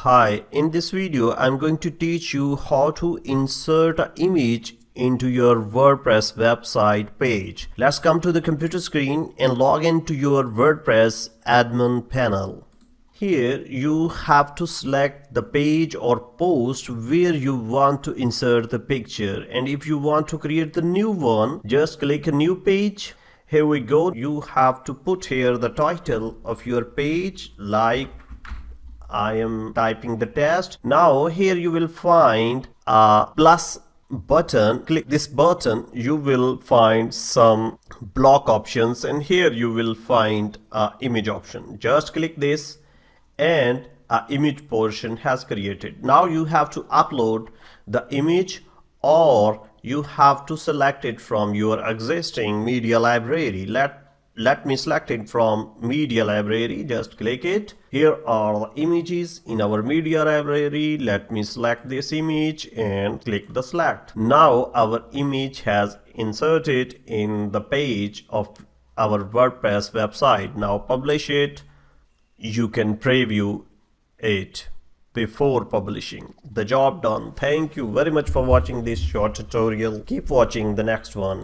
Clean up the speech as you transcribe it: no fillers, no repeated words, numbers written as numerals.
Hi, in this video I'm going to teach you how to insert an image into your WordPress website page. Let's come to the computer screen and log into your WordPress admin panel. Here you have to select the page or post where you want to insert the picture, and if you want to create the new one, just click a new page. Here we go. You have to put here the title of your page, like I am typing the test. Now here you will find a plus button. Click this button, you will find some block options, and here you will find a image option. Just click this and a image portion has created. Now you have to upload the image, or you have to select it from your existing media library. Let me select it from media library. Just click it. Here are the images in our media library. Let me select this image and click the select. Now our image has inserted in the page of our WordPress website. Now publish it. You can preview it before publishing. The job done. Thank you very much for watching this short tutorial. Keep watching the next one.